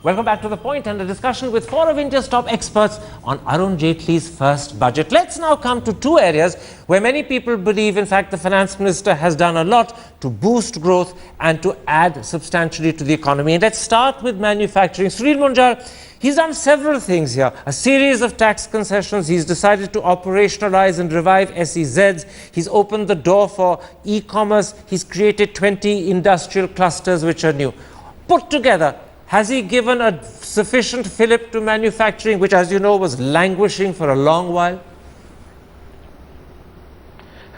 Welcome back to The Point and a discussion with four of India's top experts on Arun Jaitley's first budget. Let's now come to two areas where many people believe, in fact, the finance minister has done a lot to boost growth and to add substantially to the economy. And let's start with manufacturing. Sunil Munjal, he's done several things here. A series of tax concessions. He's decided to operationalize and revive SEZs. He's opened the door for e-commerce. He's created 20 industrial clusters which are new. Put together, has he given a sufficient fillip to manufacturing, which, as you know, was languishing for a long while?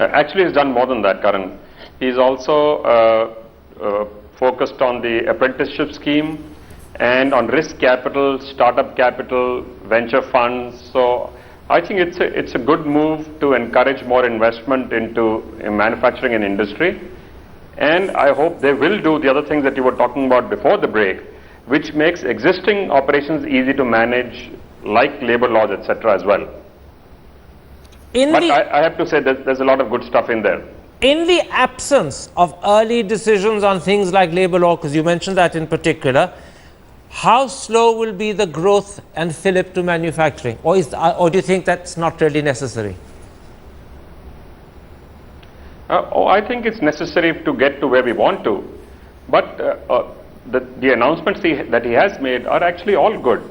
Actually, he's done more than that, Karan. He's also focused on the apprenticeship scheme and on risk capital, startup capital, venture funds. So I think it's a good move to encourage more investment into manufacturing and industry. And I hope they will do the other things that you were talking about before the break, which makes existing operations easy to manage, like labor laws, etc. as well. But I have to say that there's a lot of good stuff in there. In the absence of early decisions on things like labor law, because you mentioned that in particular, how slow will be the growth and fillip to manufacturing? Or do you think that's not really necessary? I think it's necessary to get to where we want to. But the announcements that he has made are actually all good.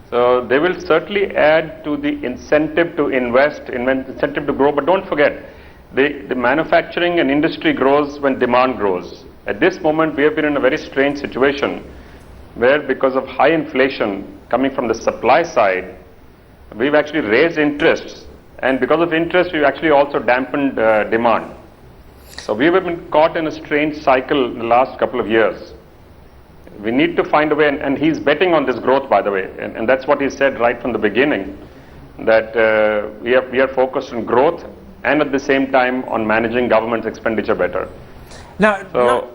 So they will certainly add to the incentive to invest, incentive to grow. But don't forget, the manufacturing and industry grows when demand grows. At this moment, we have been in a very strange situation where, because of high inflation coming from the supply side, we've actually raised interests. And because of interest, we've actually also dampened demand. So we have been caught in a strange cycle in the last couple of years. We need to find a way, and he's betting on this growth, by the way, and that's what he said right from the beginning, that we are focused on growth and at the same time on managing government's expenditure better. So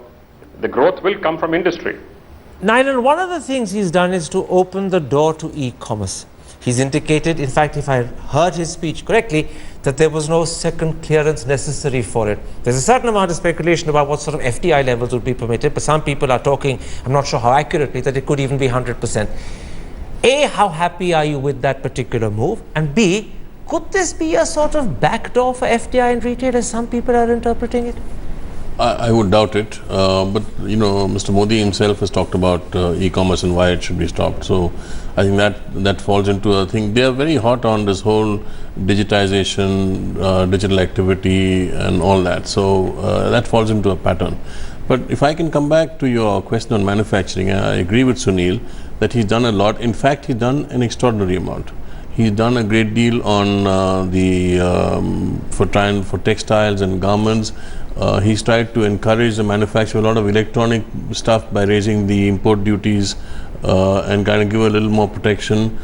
the growth will come from industry. Nainan, one of the things he's done is to open the door to e-commerce. He's indicated, in fact, if I heard his speech correctly, that there was no second clearance necessary for it. There's a certain amount of speculation about what sort of FDI levels would be permitted, but some people are talking, I'm not sure how accurately, that it could even be 100%. A, how happy are you with that particular move? And B, could this be a sort of backdoor for FDI and retail as some people are interpreting it? I would doubt it, but you know, Mr. Modi himself has talked about e-commerce and why it should be stopped. So I think that falls into a thing. They are very hot on this whole digitization, digital activity and all that. So that falls into a pattern. But if I can come back to your question on manufacturing, I agree with Sunil that he's done a lot. In fact, he's done an extraordinary amount. He's done a great deal on for textiles and garments. He's tried to encourage the manufacture of a lot of electronic stuff by raising the import duties and kind of give a little more protection.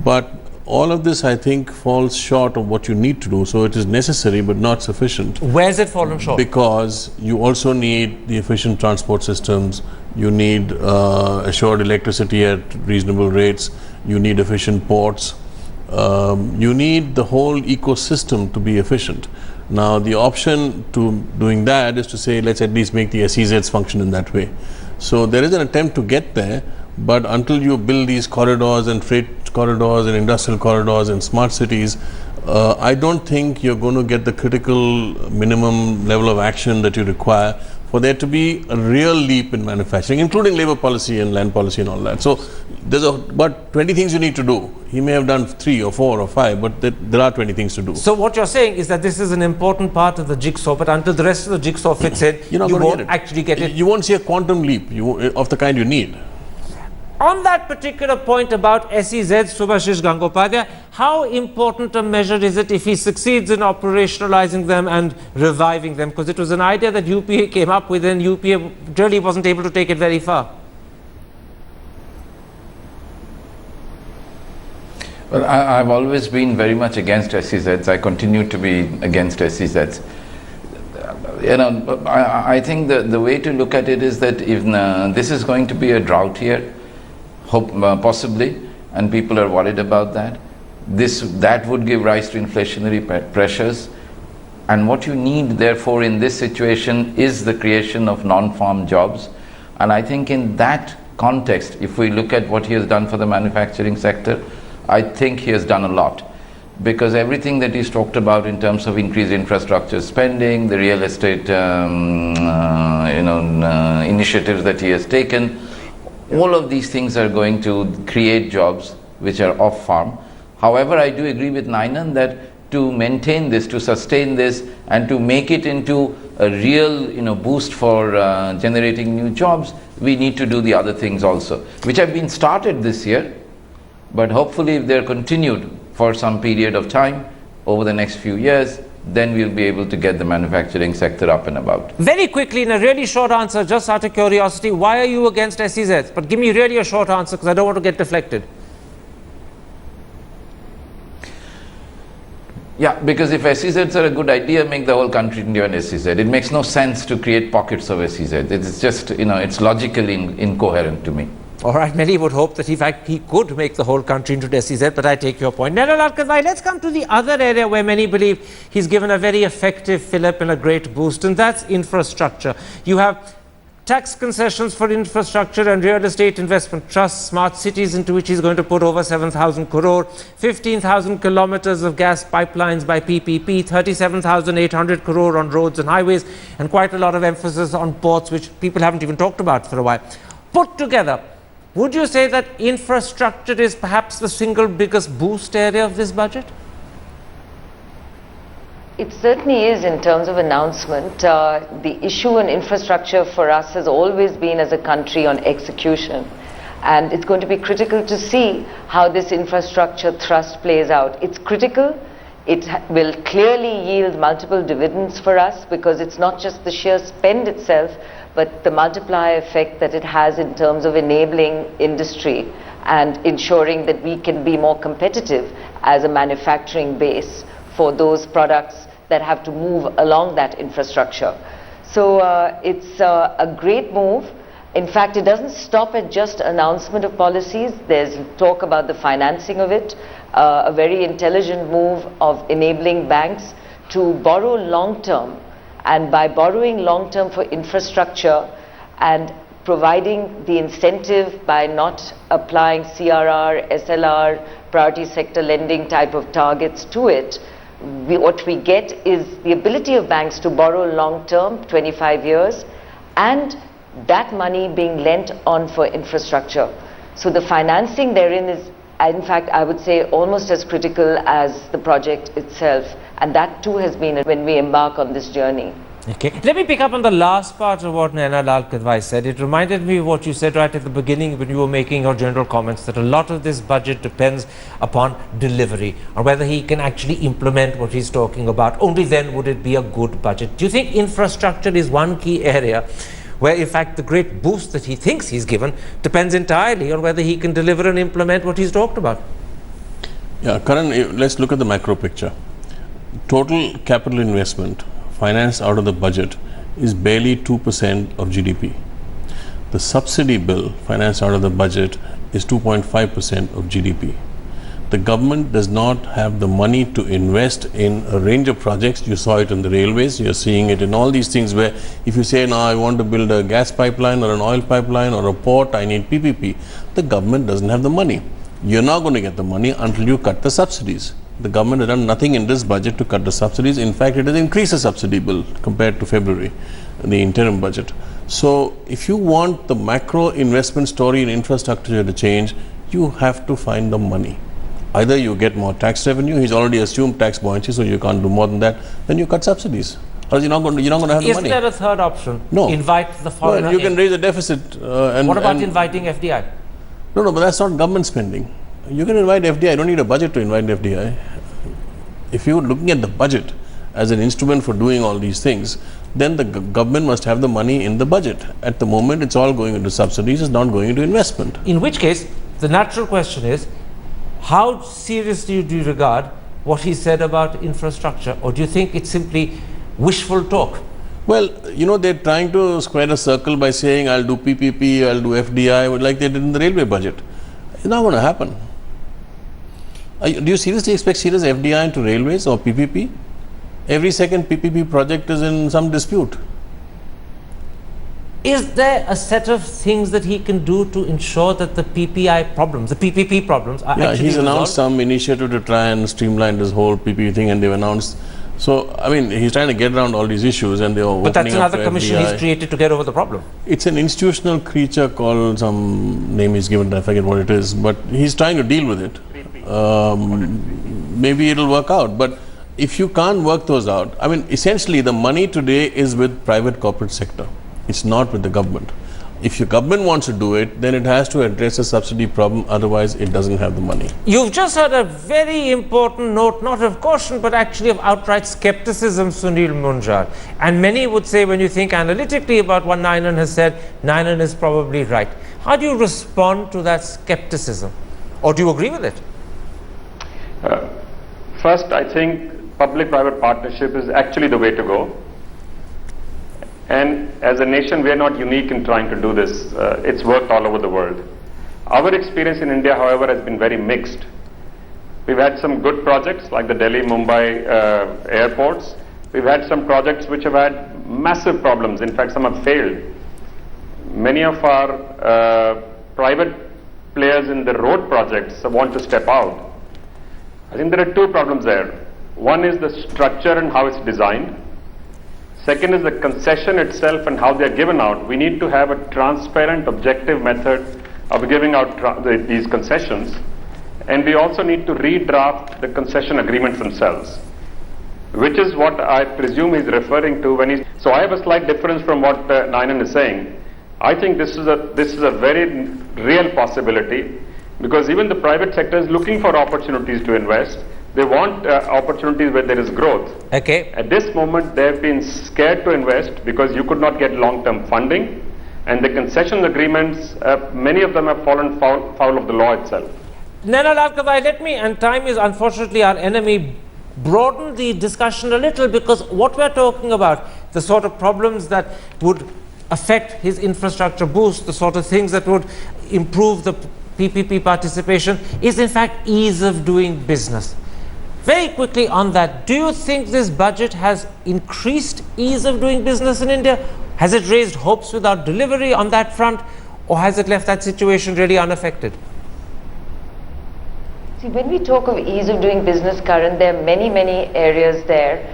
But all of this, I think, falls short of what you need to do. So it is necessary but not sufficient. Where's it fallen short? Because you also need the efficient transport systems. You need assured electricity at reasonable rates. You need efficient ports. You need the whole ecosystem to be efficient. Now, the option to doing that is to say, let's at least make the SEZs function in that way. So there is an attempt to get there, but until you build these corridors and freight corridors and industrial corridors and smart cities, I don't think you're going to get the critical minimum level of action that you require for there to be a real leap in manufacturing, including labor policy and land policy and all that. So there's about 20 things you need to do. He may have done 3 or 4 or 5, but there are 20 things to do. So what you're saying is that this is an important part of the jigsaw, but until the rest of the jigsaw fits in, you won't actually get it. You won't see a quantum leap of the kind you need. On that particular point about SEZ, Subhashish Gangopadhyay, how important a measure is it if he succeeds in operationalizing them and reviving them? Because it was an idea that UPA came up with and UPA really wasn't able to take it very far. Well, I've always been very much against SEZs. I continue to be against SEZs. You know, I think the way to look at it is that if this is going to be a drought year, possibly, and people are worried about that. That would give rise to inflationary pressures, and what you need therefore in this situation is the creation of non-farm jobs, and I think in that context, if we look at what he has done for the manufacturing sector, I think he has done a lot. Because everything that he's talked about in terms of increased infrastructure spending, the real estate initiatives that he has taken, all of these things are going to create jobs which are off farm. However, I do agree with Nainan that to maintain this, to sustain this, and to make it into a real boost for generating new jobs, we need to do the other things also, which have been started this year, but hopefully if they're continued for some period of time over the next few years, then we'll be able to get the manufacturing sector up and about. Very quickly, in a really short answer, just out of curiosity, why are you against SEZs? But give me really a short answer, because I don't want to get deflected. Yeah, because if SEZs are a good idea, make the whole country into an SEZ. It makes no sense to create pockets of SEZ. It's just, it's logically incoherent to me. All right, many would hope that in fact he could make the whole country into SEZ, but I take your point. Narendra Modi, let's come to the other area where many believe he's given a very effective fillip and a great boost, and that's infrastructure. You have tax concessions for infrastructure and real estate investment trusts, smart cities into which he's going to put over 7,000 crore, 15,000 kilometers of gas pipelines by PPP, 37,800 crore on roads and highways, and quite a lot of emphasis on ports, which people haven't even talked about for a while. Put together, would you say that infrastructure is perhaps the single biggest boost area of this budget? It certainly is in terms of announcement. The issue in infrastructure for us has always been as a country on execution. And it's going to be critical to see how this infrastructure thrust plays out. It's critical. It will clearly yield multiple dividends for us, because it's not just the sheer spend itself, but the multiplier effect that it has in terms of enabling industry and ensuring that we can be more competitive as a manufacturing base for those products that have to move along that infrastructure. So it's a great move. In fact, it doesn't stop at just announcement of policies. There's talk about the financing of it, a very intelligent move of enabling banks to borrow long term. And by borrowing long term for infrastructure and providing the incentive by not applying CRR, SLR, priority sector lending type of targets to it, what we get is the ability of banks to borrow long term, 25 years, and that money being lent on for infrastructure. So the financing therein is, in fact, I would say almost as critical as the project itself. And that too has been when we embark on this journey. Okay. Let me pick up on the last part of what Narendra Modi said. It reminded me of what you said right at the beginning when you were making your general comments, that a lot of this budget depends upon delivery, or whether he can actually implement what he's talking about. Only then would it be a good budget. Do you think infrastructure is one key area where in fact the great boost that he thinks he's given depends entirely on whether he can deliver and implement what he's talked about? Yeah, Karan, let's look at the macro picture. Total capital investment financed out of the budget is barely 2% of GDP. The subsidy bill financed out of the budget is 2.5% of GDP. The government does not have the money to invest in a range of projects. You saw it in the railways, you're seeing it in all these things where if you say, now I want to build a gas pipeline or an oil pipeline or a port, I need PPP. The government doesn't have the money. You're not going to get the money until you cut the subsidies. The government has done nothing in this budget to cut the subsidies. In fact, it has increased the subsidy bill compared to February, the interim budget. So if you want the macro investment story in infrastructure to change, you have to find the money. Either you get more tax revenue, he's already assumed tax buoyancy, so you can't do more than that, then you cut subsidies. Or you're not going to have the money. Isn't there a third option? No. Invite the foreigner. Well, you can raise a deficit. What about inviting FDI? No, but that's not government spending. You can invite FDI. I don't need a budget to invite FDI. If you're looking at the budget as an instrument for doing all these things, then the government must have the money in the budget. At the moment, it's all going into subsidies, it's not going into investment. In which case, the natural question is, how seriously do you regard what he said about infrastructure? Or do you think it's simply wishful talk? Well, they're trying to square a circle by saying, I'll do PPP, I'll do FDI, like they did in the railway budget. It's not going to happen. Do you seriously expect serious FDI into railways or PPP? Every second PPP project is in some dispute. Is there a set of things that he can do to ensure that the PPI problems, the PPP problems are Yeah, actually he's resolved? announced some initiative to try and streamline this whole PPP thing, and they've announced. So, I mean, he's trying to get around all these issues, and they're opening But that's up another for commission FDI. he's created to get over the problem. It's an institutional creature called some name he's given, I forget what it is, but he's trying to deal with it. Maybe it'll work out, but if you can't work those out, I mean, essentially the money today is with private corporate sector. It's not with the government. If your government wants to do it, then it has to address the subsidy problem, otherwise it doesn't have the money. You've just heard a very important note, not of caution, but actually of outright skepticism, Sunil Munjal. And many would say, when you think analytically about what Nainan has said, Nainan is probably right. How do you respond to that skepticism? Or do you agree with it? First, I think public-private partnership is actually the way to go. And as a nation, we are not unique in trying to do this. It's worked all over the world. Our experience in India, however, has been very mixed. We've had some good projects like the Delhi-Mumbai airports. We've had some projects which have had massive problems. In fact, some have failed. Many of our private players in the road projects want to step out. I think there are two problems there. One is the structure and how it's designed. Second is the concession itself and how they are given out. We need to have a transparent, objective method of giving out these concessions. And we also need to redraft the concession agreements themselves, which is what I presume he's referring to when he's... So I have a slight difference from what Nainan is saying. I think this is a very real possibility, because even the private sector is looking for opportunities to invest. They want opportunities where there is growth. Okay. At this moment, they have been scared to invest because you could not get long-term funding, and the concession agreements, many of them have fallen foul of the law itself. Nana Lavkavai, let me, and time is unfortunately our enemy, broaden the discussion a little, because what we're talking about, the sort of problems that would affect his infrastructure boost, the sort of things that would improve the PPP participation, is in fact ease of doing business. Very quickly on that, do you think this budget has increased ease of doing business in India? Has it raised hopes without delivery on that front, or has it left that situation really unaffected? See, when we talk of ease of doing business, Karan, there are many, many areas there.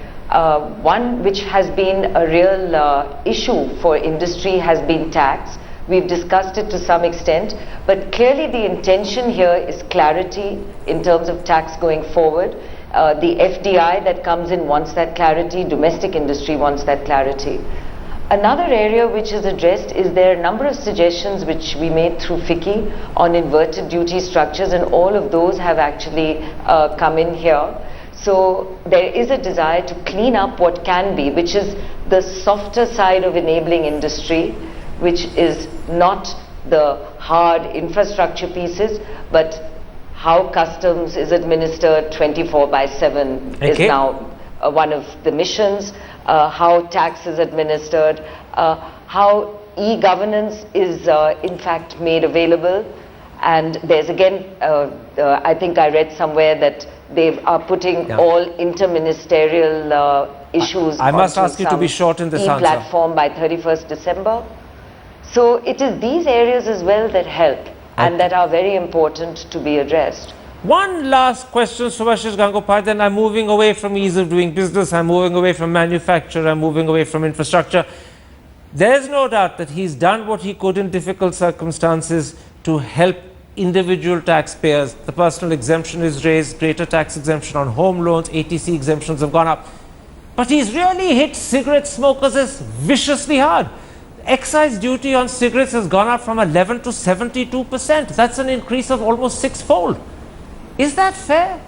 One which has been a real issue for industry has been tax. We've discussed it to some extent, but clearly the intention here is clarity in terms of tax going forward. The FDI that comes in wants that clarity, domestic industry wants that clarity. Another area which is addressed is there are a number of suggestions which we made through FICCI on inverted duty structures, and all of those have actually come in here. So there is a desire to clean up what can be, which is the softer side of enabling industry, which is not the hard infrastructure pieces, but how customs is administered 24/7 is now one of the missions, how tax is administered, how e-governance is in fact made available. And there's again, I think I read somewhere that they are putting all interministerial issues I must onto ask you to be short in this answer. e-platform by 31st December. So it is these areas as well that help and that are very important to be addressed. One last question, Subhashish Gangopal, then I'm moving away from ease of doing business, I'm moving away from manufacture, I'm moving away from infrastructure. There's no doubt that he's done what he could in difficult circumstances to help individual taxpayers. The personal exemption is raised, greater tax exemption on home loans, ATC exemptions have gone up. But he's really hit cigarette smokers viciously hard. Excise duty on cigarettes has gone up from 11 to 72%. That's an increase of almost sixfold. Is that fair?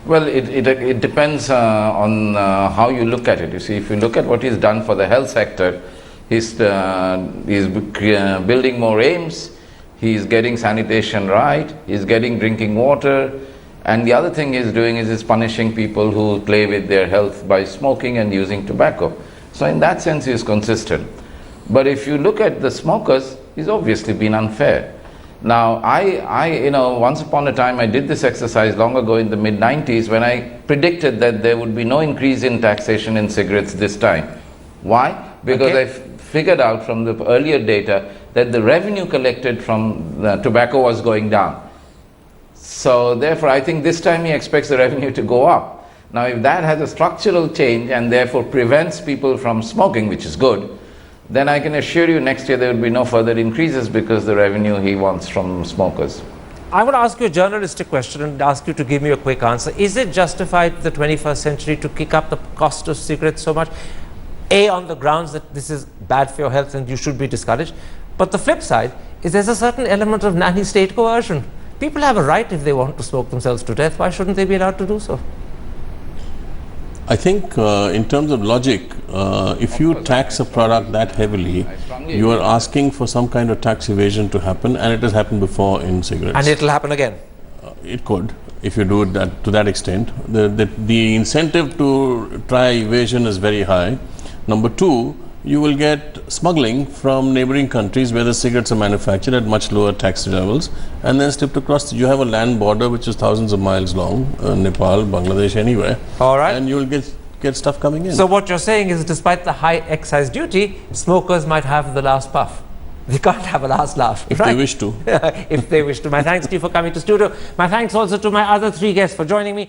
Well, it depends on how you look at it. You see, if you look at what he's done for the health sector, he's building more AIMS, he's getting sanitation right, he's getting drinking water, and the other thing he's doing is he's punishing people who play with their health by smoking and using tobacco. So in that sense, he's consistent. But if you look at the smokers, he's obviously been unfair. Now, once upon a time, I did this exercise long ago in the mid-90s when I predicted that there would be no increase in taxation in cigarettes this time. Why? Because I figured out from the earlier data that the revenue collected from the tobacco was going down. So therefore, I think this time he expects the revenue to go up. Now, if that has a structural change and therefore prevents people from smoking, which is good, then I can assure you next year there will be no further increases because the revenue he wants from smokers. I want to ask you a journalistic question and ask you to give me a quick answer. Is it justified the 21st century to kick up the cost of cigarettes so much? A, on the grounds that this is bad for your health and you should be discouraged. But the flip side is there's a certain element of nanny state coercion. People have a right if they want to smoke themselves to death. Why shouldn't they be allowed to do so? I think in terms of logic, if you tax a product that heavily, you are asking for some kind of tax evasion to happen, and it has happened before in cigarettes. And it will happen again? It could, if you do it to that extent. The incentive to try evasion is very high. Number two, you will get smuggling from neighboring countries where the cigarettes are manufactured at much lower tax levels and then shipped across. You have a land border which is thousands of miles long, Nepal, Bangladesh, anywhere. All right. And you will get stuff coming in. So what you're saying is, despite the high excise duty, smokers might have the last puff. They can't have a last laugh. If they wish to. If they wish to. My thanks to you for coming to studio. My thanks also to my other three guests for joining me.